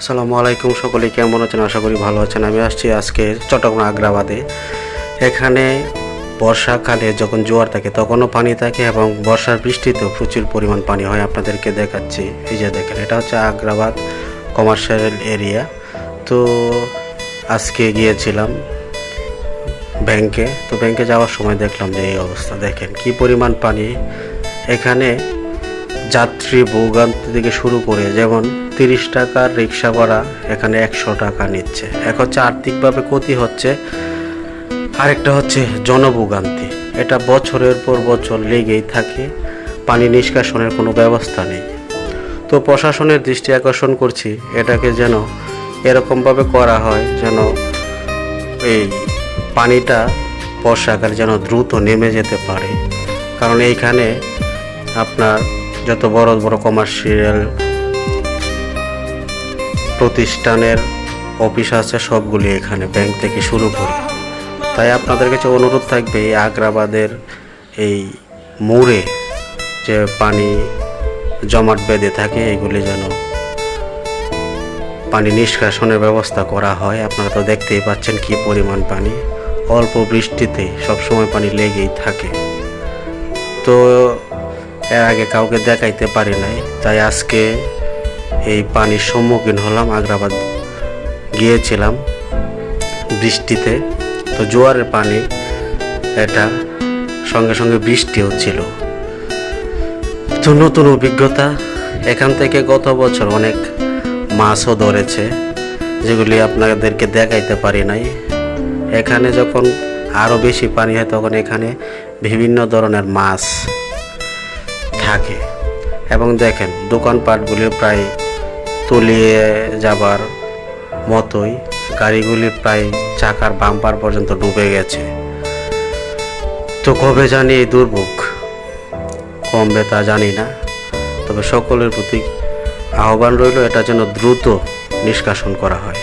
আসসালামু আলাইকুম, সকলে কেমন আছেন? আশা করি ভালো আছেন। আমি আসছি আজকে চট্টগ্রাম আগ্রাবাদে। এখানে বর্ষাকালে যখন জোয়ার থাকে তখনও পানি থাকে এবং বর্ষার বৃষ্টিতেও প্রচুর পরিমাণ পানি হয়। আপনাদেরকে দেখাচ্ছি, এই যে দেখেন, এটা হচ্ছে আগ্রাবাদ কমার্শিয়াল এরিয়া। তো আজকে গিয়েছিলাম ব্যাংকে। তো ব্যাংকে যাওয়ার সময় দেখলাম যে এই অবস্থা, দেখেন কি পরিমাণ পানি। এখানে যাত্রী ভোগান্তি থেকে শুরু করে, যেমন 30 টাকার রিক্সা ভাড়া এখানে 100 টাকা নিচ্ছে। এক হচ্ছে আর্থিকভাবে ক্ষতি হচ্ছে, আরেকটা হচ্ছে জনভোগান্তি। এটা বছরের পর বছর লেগেই থাকে, পানি নিষ্কাশনের কোনো ব্যবস্থা নেই। তো প্রশাসনের দৃষ্টি আকর্ষণ করছি, এটাকে যেন এরকমভাবে করা হয় যেন এই পানিটা বর্ষাকালে যেন দ্রুত নেমে যেতে পারে। কারণ এইখানে আপনার যত বড় বড় কমার্শিয়াল প্রতিষ্ঠানের অফিস আছে সবগুলি এখানে, ব্যাংক থেকে শুরু করে। তাই আপনাদের কাছে অনুরোধ থাকবে, এই আগ্রাবাদের এই মোড়ে যে পানি জমাট বেঁধে থাকে এগুলি যেন পানি নিষ্কাশনের ব্যবস্থা করা হয়। আপনারা তো দেখতেই পাচ্ছেন কি পরিমাণ পানি, অল্প বৃষ্টিতে সবসময় পানি লেগেই থাকে। তো এর আগে কাউকে দেখাইতে পারি নাই, তাই আজকে এই পানির সম্মুখীন হলাম। আগ্রাবাদ গিয়েছিলাম বৃষ্টিতে, তো জোয়ারের পানি, এটা সঙ্গে সঙ্গে বৃষ্টি হচ্ছিল। তো নতুন অভিজ্ঞতা। এখান থেকে গত বছর অনেক মাছও ধরেছে, যেগুলি আপনাদেরকে দেখাইতে পারি নাই। এখানে যখন আরও বেশি পানি হয় তখন এখানে বিভিন্ন ধরনের মাছ থাকে। এবং দেখেন দোকানপাটগুলি প্রায় তলিয়ে যাবার মতোই, গাড়িগুলি প্রায় চাকার বাম্পার পর্যন্ত ডুবে গেছে। তো কবে জানি এই দুর্ভোগ কমবে তা জানি না, তবে সকলের প্রতি আহ্বান রইল এটা যেন দ্রুত নিষ্কাশন করা হয়।